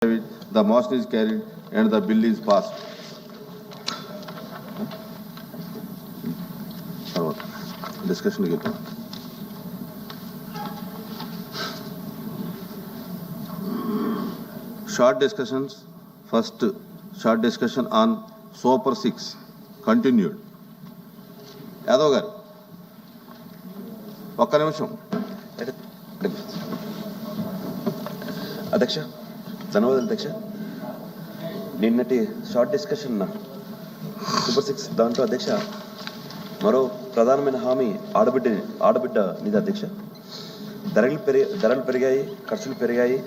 The motion is carried and the bill is passed. Discussion again. Short discussions. First, short discussion on Super 6. Continued. Yadav garu. ఒక్క నిమిషం అధ్యక్ష, ధన్యవాదాలు అధ్యక్ష. నిన్నటి short discussion super 6 దాంట్లో అధ్యక్ష మరో ప్రధానమైన హామీ ఆడబిడ్డ నిధి అధ్యక్ష. ధరలు పెరిగాయి, ఖర్చులు పెరిగాయి,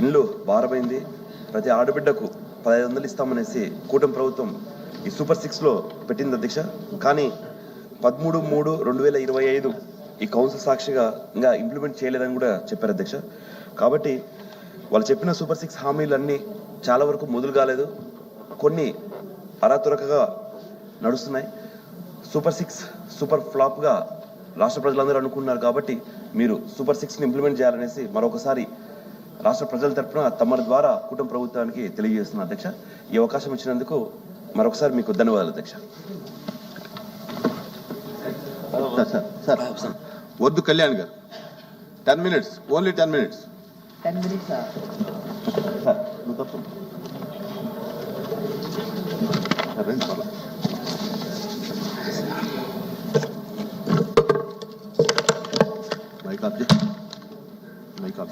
ఇండ్లు భారమైంది. ప్రతి ఆడబిడ్డకు 1500 ఇస్తామనేసి కూటమి ప్రభుత్వం ఈ సూపర్ 6లో పెట్టింది అధ్యక్ష. కానీ 13/3/2025 ఈ కౌన్సిల్ సాక్షిగా ఇంకా ఇంప్లిమెంట్ చేయలేదని కూడా చెప్పారు అధ్యక్ష. కాబట్టి వాళ్ళు చెప్పిన సూపర్ 6 హామీలన్నీ చాలా వరకు మొదలు కాలేదు, కొన్ని అరాతురకగా నడుస్తున్నాయి. సూపర్ 6 సూపర్ ఫ్లాప్గా రాష్ట్ర ప్రజలందరూ అనుకున్నారు. కాబట్టి మీరు సూపర్ 6ని ఇంప్లిమెంట్ చేయాలనేసి మరొకసారి రాష్ట్ర ప్రజల తరఫున తమ ద్వారా కూటమి ప్రభుత్వానికి తెలియజేస్తున్నారు అధ్యక్ష. ఈ అవకాశం ఇచ్చినందుకు మరొకసారి మీకు ధన్యవాదాలు అధ్యక్ష. వద్దు కళ్యాణ్ గారు, 10 minutes, only 10 minutes. 10 minutes, sir. నువ్వు తప్పు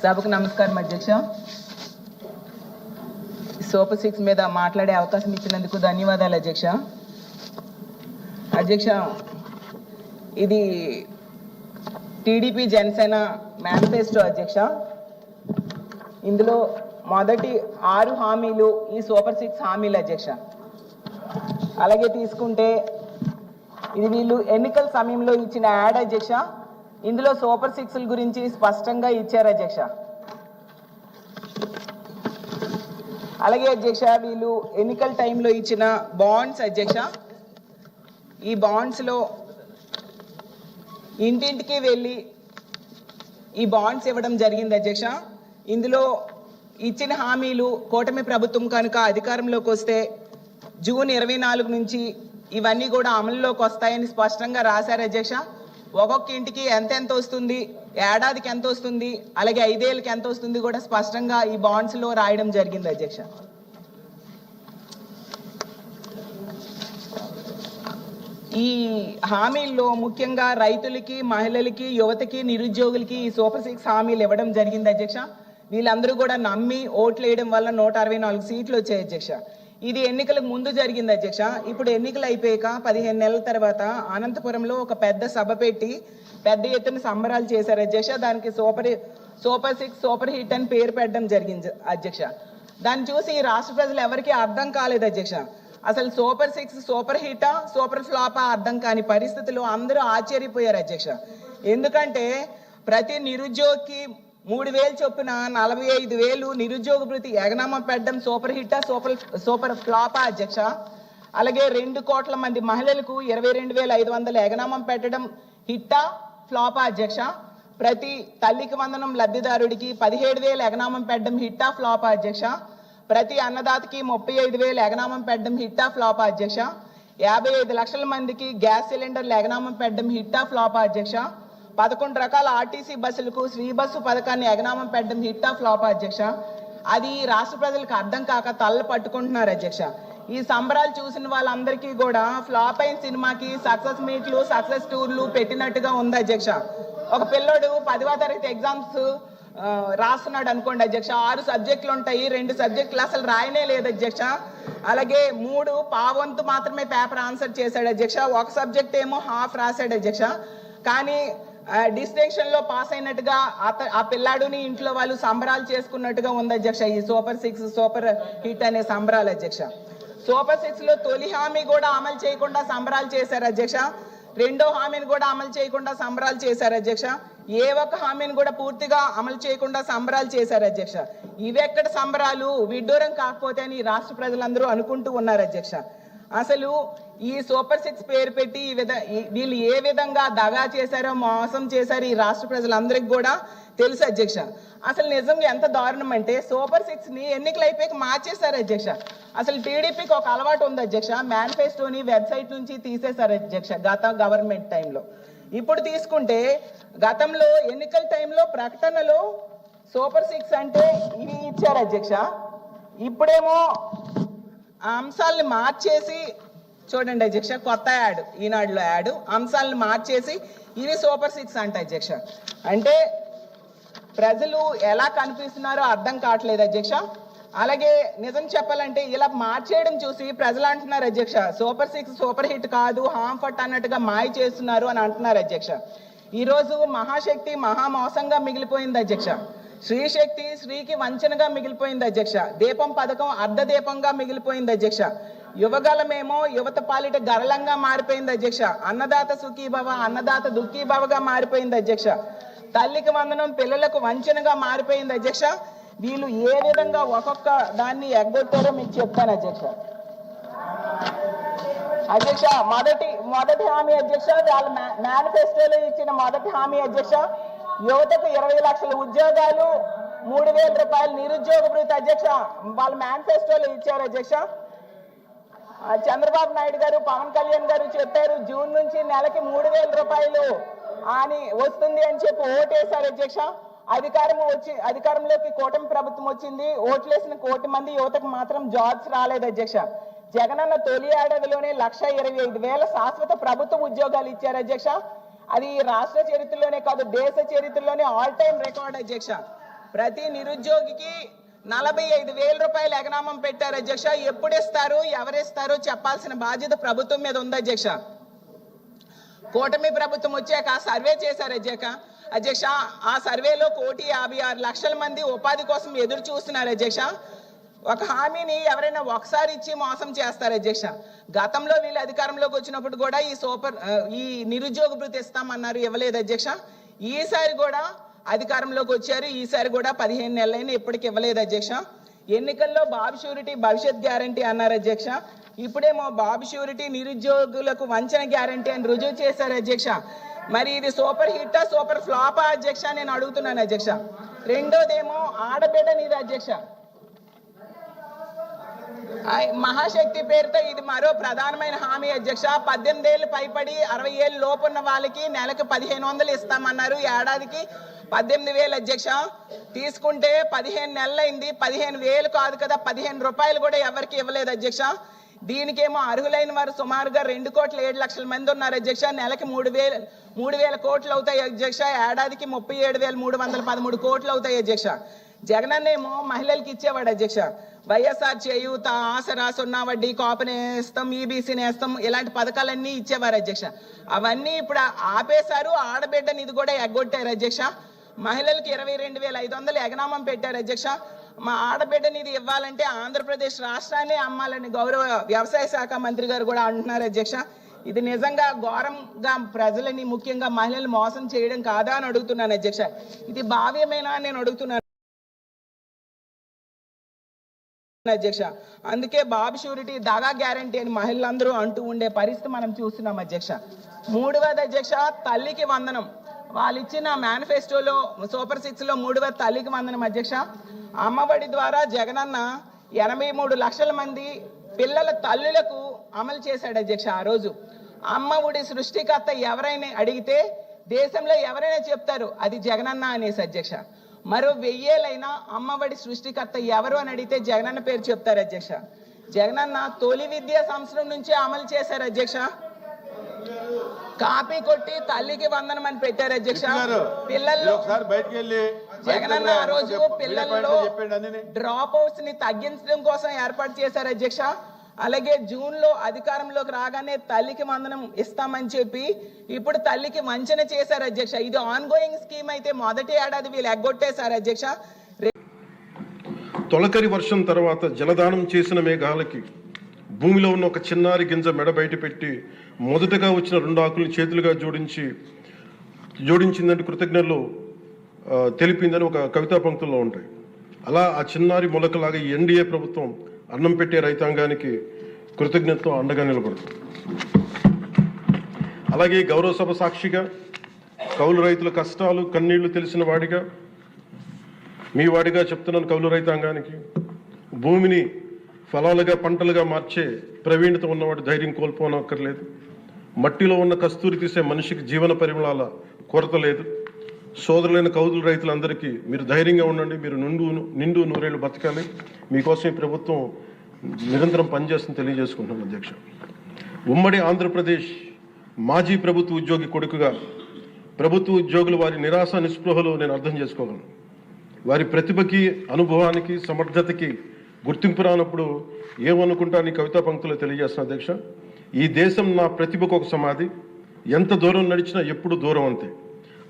సభకు నమస్కారం అధ్యక్ష. సూపర్ 6 మీద మాట్లాడే అవకాశం ఇచ్చినందుకు ధన్యవాదాలు అధ్యక్ష. అధ్యక్ష, ఇది టీడీపీ జనసేన మేనిఫెస్టో అధ్యక్ష. ఇందులో మొదటి 6 హామీలు ఈ సూపర్ 6 హామీలు అధ్యక్ష. అలాగే తీసుకుంటే ఇది వీళ్ళు ఎన్నికల సమయంలో ఇచ్చిన యాడ్ అధ్యక్ష. ఇందులో సూపర్ 6ల గురించి స్పష్టంగా ఇచ్చారు అధ్యక్ష. అలాగే అధ్యక్ష, వీళ్ళు ఎన్నికల టైంలో ఇచ్చిన బాండ్స్ అధ్యక్ష. ఈ బాండ్స్లో ఇంటింటికి వెళ్ళి ఈ బాండ్స్ ఇవ్వడం జరిగింది అధ్యక్ష. ఇందులో ఇచ్చిన హామీలు కూటమి ప్రభుత్వం కనుక అధికారంలోకి వస్తే జూన్ 24 నుంచి ఇవన్నీ కూడా అమలులోకి వస్తాయని స్పష్టంగా రాశారు అధ్యక్ష. ఒక్కొక్క ఇంటికి ఎంత వస్తుంది, ఏడాదికి ఎంత వస్తుంది, అలాగే 5 ఏళ్ళకి ఎంత వస్తుంది కూడా స్పష్టంగా ఈ బాండ్స్లో రాయడం జరిగింది అధ్యక్ష. ఈ హామీల్లో ముఖ్యంగా రైతులకి, మహిళలకి, యువతకి, నిరుద్యోగులకి ఈ సూపర్ 6 హామీలు ఇవ్వడం జరిగింది అధ్యక్ష. వీళ్ళందరూ కూడా నమ్మి ఓట్లు వేయడం వల్ల 164 సీట్లు వచ్చాయి అధ్యక్ష. ఇది ఎన్నికలకు ముందు జరిగింది అధ్యక్ష. ఇప్పుడు ఎన్నికలు అయిపోయాక 15 నెలల తర్వాత అనంతపురంలో ఒక పెద్ద సభ పెట్టి పెద్ద ఎత్తున సంబరాలు చేశారు అధ్యక్ష. దానికి సూపర్ 6 సూపర్ హిట్ అని పేరు పెట్టడం జరిగింది అధ్యక్ష. దాన్ని చూసి రాష్ట్ర ప్రజలు ఎవరికీ అర్థం కాలేదు అధ్యక్ష. అసలు సూపర్ 6 సూపర్ హిటా, సూపర్ ఫ్లాపా అర్థం కాని పరిస్థితులు అందరూ ఆశ్చర్యపోయారు అధ్యక్ష. ఎందుకంటే ప్రతి నిరుద్యోగికి 3000 చొప్పున 45,000 నిరుద్యోగ భృతి ఎగనామా పెట్టడం సూపర్ హిట్టా, సూపర్ ఫ్లాపా అధ్యక్ష. అలాగే 2 కోట్ల మంది మహిళలకు 22,500 ఎగనామం పెట్టడం హిట్టా, ఫ్లాపా అధ్యక్ష. ప్రతి తల్లికి వందనం లబ్ధిదారుడికి 17,000 ఎగనామం పెట్టడం హిట్టా, ఫ్లాపా అధ్యక్ష. ప్రతి అన్నదాతకి 35,000 ఎగనామం పెట్టడం హిట్టా, ఫ్లాపా అధ్యక్ష. 55 లక్షల మందికి గ్యాస్ సిలిండర్లు ఎగనామం పెట్టడం హిట్టా, ఫ్లాపా అధ్యక్ష. 11 రకాల ఆర్టీసీ బస్సులకు శ్రీ బస్సు పథకాన్ని ఎగనామం పెట్టడం హిట్టా, ఫ్లాపా అధ్యక్ష. అది రాష్ట్ర ప్రజలకు అర్థం కాక తల్ల పట్టుకుంటున్నారు అధ్యక్ష. ఈ సంబరాలు చూసిన వాళ్ళందరికీ కూడా ఫ్లాప్ అయిన సినిమాకి సక్సెస్ మీట్లు, సక్సెస్ టూర్లు పెట్టినట్టుగా ఉంది అధ్యక్ష. ఒక పిల్లోడు 10వ తరగతి ఎగ్జామ్స్ రాస్తున్నాడు అనుకోండి అధ్యక్ష. 6 సబ్జెక్టులు ఉంటాయి, 2 సబ్జెక్టులు అసలు రాయనే లేదు అధ్యక్ష. అలాగే 3 పావంతు మాత్రమే పేపర్ ఆన్సర్ చేశాడు అధ్యక్ష. ఒక సబ్జెక్ట్ ఏమో హాఫ్ రాశాడు అధ్యక్ష. కానీ డిస్టింక్షన్ లో పాస్ అయినట్టుగా ఆ పిల్లాడుని ఇంట్లో వాళ్ళు సంబరాలు చేసుకున్నట్టుగా ఉంది అధ్యక్ష. ఈ సూపర్ 6 సూపర్ హిట్ అనే సంబరాలు అధ్యక్ష. సూపర్ 6 లో తొలి హామీ కూడా అమలు చేయకుండా సంబరాలు చేశారు అధ్యక్ష. 2వ హామీని కూడా అమలు చేయకుండా సంబరాలు చేశారు అధ్యక్ష. ఏ ఒక్క హామీని కూడా పూర్తిగా అమలు చేయకుండా సంబరాలు చేశారు అధ్యక్ష. ఇవెక్కడ సంబరాలు, విడ్డూరం కాకపోతే అని రాష్ట్ర ప్రజలందరూ అనుకుంటూ ఉన్నారు అధ్యక్ష. అసలు ఈ సూపర్ సిక్స్ పేరు పెట్టి వీళ్ళు ఏ విధంగా దగా చేశారో, మోసం చేశారో ఈ రాష్ట్ర ప్రజలందరికీ కూడా తెలుసు అధ్యక్ష. అసలు నిజంగా ఎంత దారుణం అంటే సూపర్ సిక్స్ ని ఎన్నికలు అయిపోయి మార్చేశారు అధ్యక్ష. అసలు టీడీపీకి ఒక అలవాటు ఉంది అధ్యక్ష, మేనిఫెస్టోని వెబ్సైట్ నుంచి తీసేశారు అధ్యక్ష గత గవర్నమెంట్ టైంలో. ఇప్పుడు తీసుకుంటే గతంలో ఎన్నికల టైంలో ప్రకటనలో సూపర్ సిక్స్ అంటే ఇవి ఇచ్చారు అధ్యక్ష. ఇప్పుడేమో ఆ అంశాలను మార్చేసి చూడండి అధ్యక్ష, కొత్త యాడ్ ఈనాడులో యాడ్ అంశాలను మార్చేసి ఇవి సూపర్ సిక్స్ అంట అధ్యక్ష. అంటే ప్రజలు ఎలా కనిపిస్తున్నారో అర్థం కావట్లేదు అధ్యక్ష. అలాగే నిజం చెప్పాలంటే ఇలా మార్చేయడం చూసి ప్రజలు అంటున్నారు అధ్యక్ష, సూపర్ సిక్స్ సూపర్ హిట్ కాదు, హాంఫర్ట్ అన్నట్టుగా మాయ చేస్తున్నారు అని అంటున్నారు అధ్యక్ష. ఈరోజు మహాశక్తి మహామోసంగా మిగిలిపోయింది అధ్యక్ష. శ్రీశక్తి శ్రీకి వంచనగా మిగిలిపోయింది అధ్యక్ష. దీపం పథకం అర్ధ దీపంగా మిగిలిపోయింది అధ్యక్ష. యువగలమేమో యువత పాలిట గరళంగా మారిపోయింది అధ్యక్ష. అన్నదాత సుఖీభవ అన్నదాత దుఃఖీభవగా మారిపోయింది అధ్యక్ష. తల్లికి వందనం పిల్లలకు వంచనగా మారిపోయింది అధ్యక్ష. వీళ్ళు ఏ విధంగా ఒక్కొక్క దాన్ని ఎగ్గొట్టారో మీకు చెప్తాను అధ్యక్ష. అధ్యక్ష మొదటి హామీ అధ్యక్ష, వాళ్ళ మేనిఫెస్టోలో ఇచ్చిన మొదటి హామీ అధ్యక్ష, యువతకు 20 లక్షల ఉద్యోగాలు, 3,000 రూపాయలు నిరుద్యోగ భృతి అధ్యక్ష వాళ్ళ మేనిఫెస్టోలో ఇచ్చారు అధ్యక్ష. చంద్రబాబు నాయుడు గారు, పవన్ కళ్యాణ్ గారు చెప్పారు జూన్ నుంచి నెలకి 3,000 రూపాయలు అని వస్తుంది అని చెప్పి ఓటేశారు అధ్యక్ష. అధికారంలోకి కూటమి ప్రభుత్వం వచ్చింది, ఓట్లేసిన 1 కోటి మంది యువతకు మాత్రం జాబ్స్ రాలేదు అధ్యక్ష. జగనన్న తొలి ఏడాదిలోనే 1,25,000 శాశ్వత ప్రభుత్వ ఉద్యోగాలు ఇచ్చారు అధ్యక్ష. అది రాష్ట్ర చరిత్రలోనే కాదు దేశ చరిత్రలోనే ఆల్ టైమ్ రికార్డ్ అధ్యక్ష. ప్రతి నిరుద్యోగికి 45,000 రూపాయలు ఎగనామం పెట్టారు అధ్యక్ష. ఎప్పుడు ఇస్తారు, ఎవరిస్తారో చెప్పాల్సిన బాధ్యత ప్రభుత్వం మీద ఉంది అధ్యక్ష. కూటమి ప్రభుత్వం వచ్చాక సర్వే చేశారు అధ్యక్ష. ఆ సర్వేలో 1,56,00,000 మంది ఉపాధి కోసం ఎదురు చూస్తున్నారు అధ్యక్ష. ఒక హామీని ఎవరైనా ఒకసారి ఇచ్చి మోసం చేస్తారు అధ్యక్ష. గతంలో వీళ్ళు అధికారంలోకి వచ్చినప్పుడు కూడా ఈ నిరుద్యోగ భృతి ఇస్తామన్నారు, ఇవ్వలేదు అధ్యక్ష. ఈసారి కూడా అధికారంలోకి వచ్చారు, ఈసారి కూడా 15 నెలలైనా ఇప్పటికి ఇవ్వలేదు అధ్యక్ష. ఎన్నికల్లో బాబు షూరిటీ భవిష్యత్ గ్యారంటీ అన్నారు అధ్యక్ష. ఇప్పుడేమో బాబు షూరిటీ నిరుద్యోగులకు వంచన గ్యారంటీ అని రుజువు చేశారు అధ్యక్ష. మరి ఇది సూపర్ హిట్టా సూపర్ ఫ్లాపా అధ్యక్ష నేను అడుగుతున్నాను అధ్యక్ష. రెండోదేమో ఆడబిడ్డ నీది అధ్యక్ష. మహాశక్తి పేరుతో ఇది మరో ప్రధానమైన హామీ అధ్యక్ష. 18 ఏళ్ళు పైపడి 60 ఏళ్ళు లోపున్న వాళ్ళకి నెలకు 1,500 ఇస్తామన్నారు, ఏడాదికి 18,000 అధ్యక్ష. తీసుకుంటే 15 నెలలైంది, 15,000 కాదు కదా 15 రూపాయలు కూడా ఎవరికి ఇవ్వలేదు అధ్యక్ష. దీనికేమో అర్హులైన వారు సుమారుగా 2,07,00,000 మంది ఉన్నారు అధ్యక్ష. నెలకి 3,000 కోట్లు అవుతాయి అధ్యక్ష, ఏడాదికి 37,313 కోట్లు అవుతాయి అధ్యక్ష. జగనన్నేమో మహిళలకు ఇచ్చేవాడు అధ్యక్ష. వైఎస్ఆర్ చేయూత, ఆసరా, సున్నా వడ్డీ, కాపు నేస్తం, ఈబీసీ నేస్తం ఇలాంటి పథకాలన్నీ ఇచ్చేవారు అధ్యక్ష. అవన్నీ ఇప్పుడు ఆపేశారు. ఆడబిడ్డ నిధి కూడా ఎగ్గొట్టారు అధ్యక్ష. మహిళలకు 22,500 ఎగనామం పెట్టారు అధ్యక్ష. మా ఆడబిడ్డ నిధి ఇవ్వాలంటే ఆంధ్రప్రదేశ్ రాష్ట్రాన్ని అమ్మాలని గౌరవ వ్యవసాయ శాఖ మంత్రి గారు కూడా అంటున్నారు అధ్యక్ష. ఇది నిజంగా ఘోరంగా ప్రజలని ముఖ్యంగా మహిళలు మోసం చేయడం కాదా అని అడుగుతున్నాను అధ్యక్ష. ఇది భావ్యమేనా అని నేను అడుగుతున్నాను అధ్యక్ష. అందుకే బాబు షూరిటీ దాగా గ్యారంటీ అని మహిళలందరూ అంటూ ఉండే పరిస్థితి మనం చూస్తున్నాం అధ్యక్ష. 3వది అధ్యక్ష, తల్లికి వందనం. వాళ్ళు ఇచ్చిన మేనిఫెస్టోలో సూపర్ 6 లో 3వ తల్లికి వందనం అధ్యక్ష. అమ్మఒడి ద్వారా జగనన్న 83 లక్షల మంది పిల్లల తల్లులకు అమలు చేశాడు అధ్యక్ష. ఆ రోజు అమ్మఒడి సృష్టికర్త ఎవరైనా అడిగితే దేశంలో ఎవరైనా చెప్తారు అది జగనన్న అనేసి అధ్యక్ష. మరో 1000 ఏళ్ళైనా అమ్మఒడి సృష్టికర్త ఎవరు అని అడిగితే జగనన్న పేరు చెప్తారు అధ్యక్ష. జగనన్న తొలి విద్యా సంవత్సరం నుంచే అమలు చేశారు అధ్యక్ష. కాపీ కొట్టి తల్లికి వందనం అని పెట్టారు అధ్యక్ష. పిల్లల్లో జగనన్న ఆ రోజు పిల్లల్లో డ్రాప్ అవుట్స్ ని తగ్గించడం కోసం ఏర్పాటు చేశారు అధ్యక్ష. అలాగే జూన్ లో అధికారంలోకి రాగానే తల్లికి వందనం ఇస్తామని చెప్పి ఇప్పుడు తల్లికి వంచన చేశారు అధ్యక్ష. ఇది ఆన్ గోయింగ్ స్కీమ్ అయితే మొదటి ఏడాది వీళ్ళు ఎగ్గొట్టేశారు అధ్యక్ష. తొలకరి వర్షం తర్వాత జలదానం చేసిన మేఘాలకి భూమిలో ఉన్న ఒక చిన్నారి గింజ మెడ బయట పెట్టి మొదటగా వచ్చిన 2 ఆకులను చేతులుగా జోడించిందంటే కృతజ్ఞతలు తెలిపిందని ఒక కవితా పంక్తుల్లో ఉంటాయి. అలా ఆ చిన్నారి మొలకలాగా ఈ ఎన్డీఏ ప్రభుత్వం అన్నం పెట్టే రైతాంగానికి కృతజ్ఞతతో అండగా నిలబడతాం. అలాగే గౌరవ సభ సాక్షిగా కౌలు రైతుల కష్టాలు కన్నీళ్లు తెలిసిన వాడిగా మీ వాడిగా చెప్తున్నాను. కౌలు రైతాంగానికి భూమిని ఫలాలుగా పంటలుగా మార్చే ప్రవీణత ఉన్నవాడు ధైర్యం కోల్పోనక్కర్లేదు. మట్టిలో ఉన్న కస్తూరి తీసే మనిషికి జీవన పరిమళాల కొరత లేదు. సోదరులైన కౌలు రైతులందరికీ మీరు ధైర్యంగా ఉండండి. మీరు నిండు నూరేళ్లు బతకాలి. మీకోసం ఈ ప్రభుత్వం నిరంతరం పనిచేస్తుందని తెలియజేసుకుంటున్నాం అధ్యక్ష. ఉమ్మడి ఆంధ్రప్రదేశ్ మాజీ ప్రభుత్వ ఉద్యోగి కొడుకుగా ప్రభుత్వ ఉద్యోగులు వారి నిరాశ నిస్పృహలు నేను అర్థం చేసుకోగలను. వారి ప్రతిభకి అనుభవానికి సమర్థతకి గుర్తింపు రానప్పుడు ఏమనుకుంటాను కవితా పంక్తులు తెలియజేస్తున్న అధ్యక్ష. ఈ దేశం నా ప్రతిభకు ఒక సమాధి, ఎంత దూరం నడిచినా ఎప్పుడు దూరం అంతే.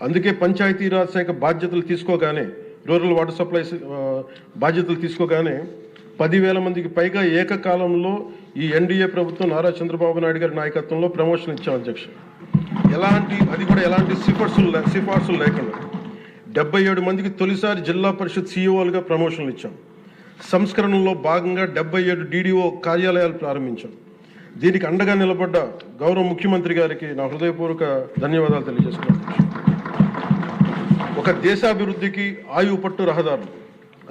అందుకే పంచాయతీరాజ్ శాఖ బాధ్యతలు తీసుకోగానే, రూరల్ వాటర్ సప్లై బాధ్యతలు తీసుకోగానే 10,000 మందికి పైగా ఏకకాలంలో ఈ ఎన్డీఏ ప్రభుత్వం నారా చంద్రబాబు నాయుడు గారి నాయకత్వంలో ప్రమోషన్ ఇచ్చాం అధ్యక్ష. ఎలాంటి సిఫార్సులు లేకుండా 77 మందికి తొలిసారి జిల్లా పరిషత్ సీఈఓలుగా ప్రమోషన్లు ఇచ్చాం. సంస్కరణలో భాగంగా 77 డీడీఓ కార్యాలయాలు ప్రారంభించాం. దీనికి అండగా నిలబడ్డ గౌరవ ముఖ్యమంత్రి గారికి నా హృదయపూర్వక ధన్యవాదాలు తెలియజేస్తున్నాను. ఒక దేశాభివృద్ధికి ఆయువు పట్టు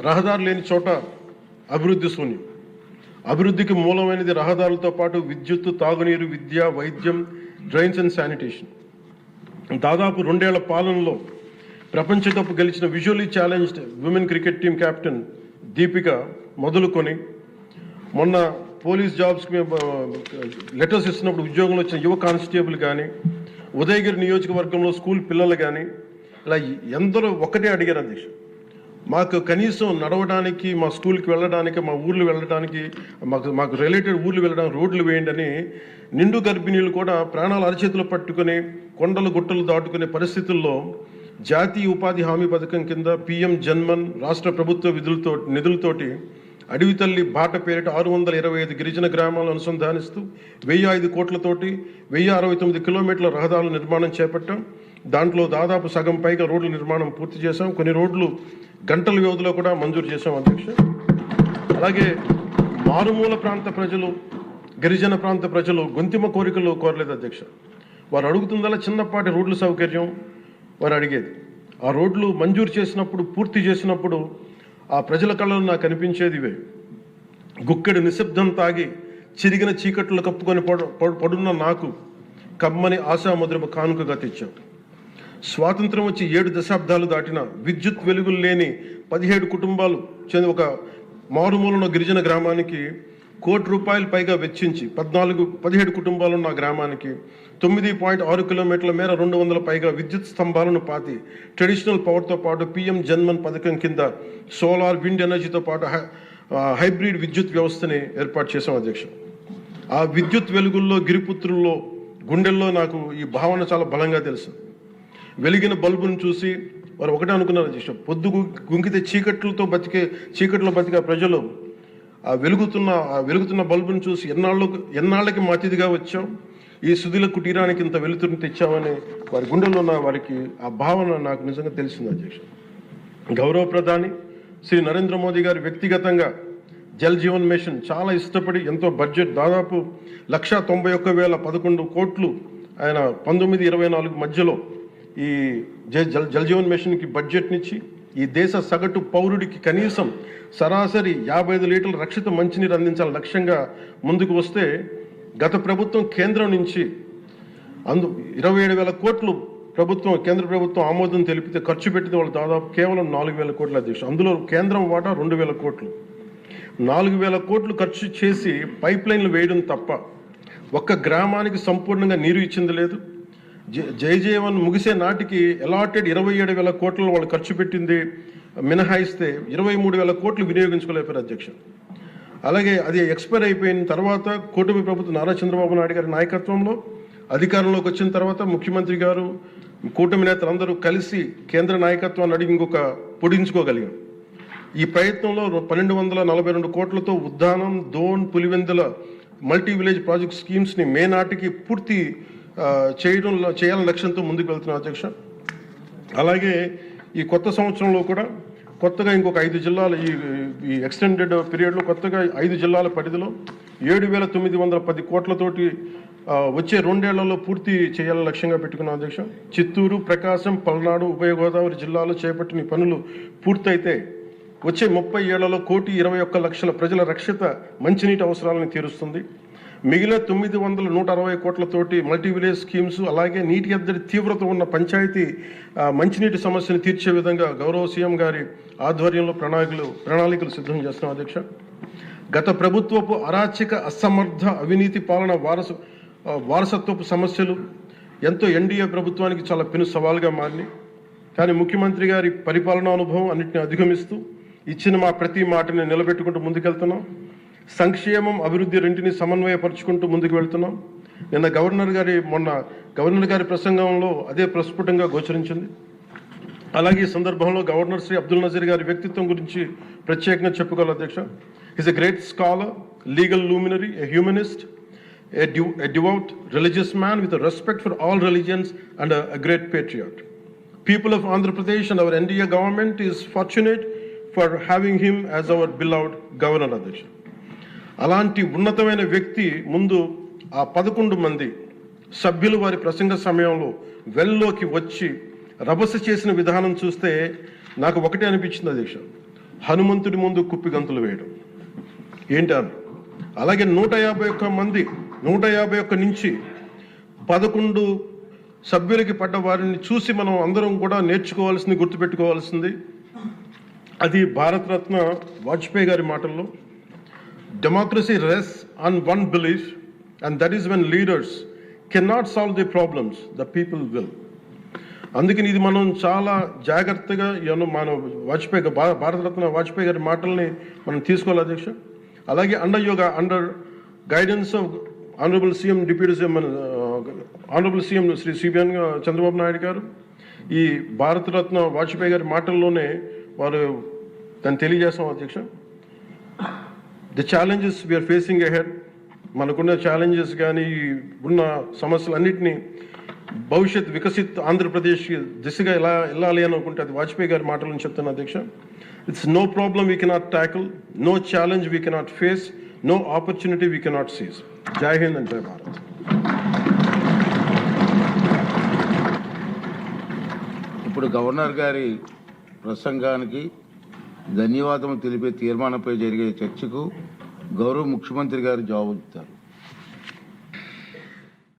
రహదారులు లేని చోట అభివృద్ధి శూన్యం. అభివృద్ధికి మూలమైనది రహదారులతో పాటు విద్యుత్తు, తాగునీరు, విద్య, వైద్యం, డ్రైన్స్ అండ్ శానిటేషన్. దాదాపు 2 ఏళ్ల పాలనలో ప్రపంచ కప్ గెలిచిన visually challenged women cricket team captain Deepika మొదలుకొని మొన్న పోలీస్ జాబ్స్కి లెటర్స్ ఇస్తున్నప్పుడు ఉద్యోగంలో వచ్చిన యువ కానిస్టేబుల్ కానీ, ఉదయగిరి నియోజకవర్గంలో స్కూల్ పిల్లలు కానీ, ఇలా ఎందరో ఒకటే అడిగారు అధ్యక్ష, మాకు కనీసం నడవడానికి, మా స్కూల్కి వెళ్ళడానికి, మా ఊర్లు వెళ్ళడానికి, మాకు రిలేటెడ్ ఊర్లు వెళ్ళడానికి రోడ్లు వేయండి అని నిండు గర్భిణీలు కూడా ప్రాణాలు అరచేతులు పట్టుకుని కొండలు గుట్టలు దాటుకునే పరిస్థితుల్లో జాతీయ ఉపాధి హామీ పథకం కింద PM జన్మన్ రాష్ట్ర ప్రభుత్వ నిధులతోటి అడవి తల్లి బాట పేరిట 625 గిరిజన గ్రామాలను అనుసంధానిస్తూ 1005 కోట్లతోటి 1069 కిలోమీటర్ల రహదారుల నిర్మాణం చేపట్టాం. దాంట్లో దాదాపు సగం పైగా రోడ్ల నిర్మాణం పూర్తి చేశాం. కొన్ని రోడ్లు గంటల వ్యవధిలో కూడా మంజూరు చేశాం అధ్యక్ష. అలాగే మారుమూల ప్రాంత ప్రజలు, గిరిజన ప్రాంత ప్రజలు గొంతిమ కోరికలు కోరలేదు అధ్యక్ష. వారు అడుగుతుందల్లా చిన్నపాటి రోడ్ల సౌకర్యం వారు అడిగేది. ఆ రోడ్లు మంజూరు చేసినప్పుడు, పూర్తి చేసినప్పుడు ఆ ప్రజల కళ్ళలో నాకు అనిపించేది ఇవే. గుక్కెడు నిశ్శబ్దం తాగి చిరిగిన చీకట్లు కప్పుకొని పడున్న నాకు కమ్మని ఆశాముద్రమ కానుకగా తెచ్చాం. స్వాతంత్రం వచ్చి 7 దశాబ్దాలు దాటిన విద్యుత్ వెలుగులు లేని 17 కుటుంబాలు చెంది ఒక మారుమూలన గిరిజన గ్రామానికి ₹1 కోటి పైగా వెచ్చించి 17 కుటుంబాలున్న గ్రామానికి 9.6 కిలోమీటర్ల మేర 200 పైగా విద్యుత్ స్తంభాలను పాతి ట్రెడిషనల్ పవర్తో పాటు PM జన్మన్ పథకం కింద సోలార్, విండ్ ఎనర్జీతో పాటు హైబ్రిడ్ విద్యుత్ వ్యవస్థని ఏర్పాటు చేశాం అధ్యక్ష. ఆ విద్యుత్ వెలుగుల్లో, గిరిపుత్రుల్లో, గుండెల్లో నాకు ఈ భావన చాలా బలంగా తెలుసు. వెలిగిన బల్బును చూసి వారు ఒకటే అనుకున్నారు అధ్యక్ష, పొద్దు గుంకితే చీకట్లో బతికే ప్రజలు ఆ వెలుగుతున్న బల్బును చూసి ఎన్నాళ్ళకి మా అతిథిగా వచ్చాం, ఈ సుధిల కుటీరానికి ఇంత వెలుతురుని తెచ్చామని వారి గుండెల్లో ఉన్న వారికి ఆ భావన నాకు నిజంగా తెలిసింది అధ్యక్ష. గౌరవ ప్రధాని శ్రీ నరేంద్ర మోదీ గారు వ్యక్తిగతంగా జల్ జీవన్ మిషన్ చాలా ఇష్టపడి ఎంతో బడ్జెట్ దాదాపు 191,011 కోట్లు ఆయన 1924 మధ్యలో ఈ జల్ జీవన్ మిషన్కి బడ్జెట్నిచ్చి ఈ దేశ సగటు పౌరుడికి కనీసం సరాసరి 55 లీటర్ల రక్షిత మంచినీరు అందించాలని లక్ష్యంగా ముందుకు వస్తే గత ప్రభుత్వం కేంద్రం నుంచి 27,000 కోట్లు కేంద్ర ప్రభుత్వం ఆమోదం తెలిపితే ఖర్చు పెట్టింది వాళ్ళు దాదాపు కేవలం 4,000 కోట్ల అధ్యక్ష. అందులో కేంద్రం వాటా 2,000 కోట్లు. 4,000 కోట్లు ఖర్చు చేసి పైప్ లైన్లు వేయడం తప్ప ఒక్క గ్రామానికి సంపూర్ణంగా నీరు ఇచ్చింది లేదు. జయజీవన్ ముగిసే నాటికి అలాటెడ్ 27,000 కోట్లు వాళ్ళు ఖర్చు పెట్టింది మినహాయిస్తే 23,000 కోట్లు వినియోగించుకోలేపారు అధ్యక్ష. అలాగే అది ఎక్స్పైర్ అయిపోయిన తర్వాత కూటమి ప్రభుత్వం నారా చంద్రబాబు నాయుడు గారి నాయకత్వంలో అధికారంలోకి వచ్చిన తర్వాత ముఖ్యమంత్రి గారు, కూటమి నేతలందరూ కలిసి కేంద్ర నాయకత్వాన్ని అడిగి ఇంకొక పొడించుకోగలిగాం. ఈ ప్రయత్నంలో 1,242 కోట్లతో Uddanam, Dhone, Pulivendula multi village project స్కీమ్స్ని మే నాటికి పూర్తి చేయాలని లక్ష్యంతో ముందుకు వెళ్తున్నాం అధ్యక్ష. అలాగే ఈ కొత్త సంవత్సరంలో కూడా కొత్తగా ఇంకొక 5 జిల్లాలు ఈ ఎక్స్టెండెడ్ పీరియడ్లో కొత్తగా 5 జిల్లాల పరిధిలో 7,910 కోట్లతోటి వచ్చే 2 ఏళ్లలో పూర్తి చేయాలని లక్ష్యంగా పెట్టుకున్నాం అధ్యక్ష. చిత్తూరు, ప్రకాశం, పల్నాడు, ఉభయ గోదావరి జిల్లాలో చేపట్టిన పనులు పూర్తయితే వచ్చే 30 ఏళ్లలో 1,21,00,000 ప్రజల రక్షిత మంచినీటి అవసరాలను తీరుస్తుంది. మిగిలిన 960 కోట్లతోటి మల్టీ విలేజ్ స్కీమ్స్, అలాగే నీటి ఎద్దడి తీవ్రత ఉన్న పంచాయతీ మంచినీటి సమస్యను తీర్చే విధంగా గౌరవ సీఎం గారి ఆధ్వర్యంలో ప్రణాళికలు సిద్ధం చేస్తున్నాం అధ్యక్ష. గత ప్రభుత్వపు అరాచక, అసమర్థ, అవినీతి పాలన వారసత్వపు సమస్యలు ఎంతో ఎన్డీఏ ప్రభుత్వానికి చాలా పెను సవాల్గా మారినాయి. కానీ ముఖ్యమంత్రి గారి పరిపాలనా అనుభవం అన్నింటిని అధిగమిస్తూ ఇచ్చిన మా ప్రతి మాటని నిలబెట్టుకుంటూ ముందుకెళ్తున్నాం. సంక్షేమం, అభివృద్ధి రెంటిని సమన్వయపరుచుకుంటూ ముందుకు వెళ్తున్నాం. నిన్న గవర్నర్ గారి ప్రసంగంలో అదే ప్రస్ఫుటంగా గోచరించింది. అలాగే ఈ సందర్భంలో గవర్నర్ శ్రీ అబ్దుల్ నజీర్ గారి వ్యక్తిత్వం గురించి ప్రత్యేకంగా చెప్పుకోవాలి అధ్యక్ష. Is a great scholar, legal luminary, a humanist, a devout religious man with a respect for all religions and a great patriot. People of Andhra Pradesh and our NDA government is fortunate for having him as our beloved governor అధ్యక్ష. అలాంటి ఉన్నతమైన వ్యక్తి ముందు ఆ 11 మంది సభ్యులు వారి ప్రసంగ సమయంలో వెల్లోకి వచ్చి రభస చేసిన విధానం చూస్తే నాకు ఒకటే అనిపించింది అధ్యక్ష, హనుమంతుడి ముందు కుప్పి గంతులు వేయడం ఏంటారు. అలాగే 151 నుంచి 11 సభ్యులకి పడ్డ వారిని చూసి మనం అందరం కూడా నేర్చుకోవాల్సింది, గుర్తుపెట్టుకోవాల్సింది అది భారతరత్న వాజ్పేయి గారి మాటల్లో, democracy rests on one belief and that is when leaders cannot solve the problems, the people will. అందుకని ఇది మనం చాలా జాగ్రత్తగా మన భారతరత్న వాజ్పేయి గారి మాటల్ని మనం తీసుకోవాలి అధ్యక్ష. అలాగే under guidance of honourable CM, deputy CM, honourable CM Shri CBN Chandrababu Naidu గారు ఈ భారతరత్న వాజ్పేయి గారి మాటల్లోనే వారు దాన్ని తెలియజేస్తాం అధ్యక్ష. The challenges we are facing ahead, మనకున్న ఛాలెంజెస్ కానీ ఉన్న సమస్యలన్నింటినీ భవిష్యత్ వికసిత్ ఆంధ్రప్రదేశ్ దిశగా ఎలా వెళ్ళాలి అని అనుకుంటే అది వాజ్పేయి గారి మాటలను చెప్తాను అధ్యక్ష. It's no problem we cannot tackle, no challenge we cannot face, no opportunity we cannot seize. Jai Hind and Jai Bharat. ఇప్పుడు గవర్నర్ గారి ప్రసంగానికి ధన్యవాదములు తెలిపే తీర్మానంపై జరిగే చర్చకు గౌరవ ముఖ్యమంత్రి గారు జవాబు ఇస్తారు.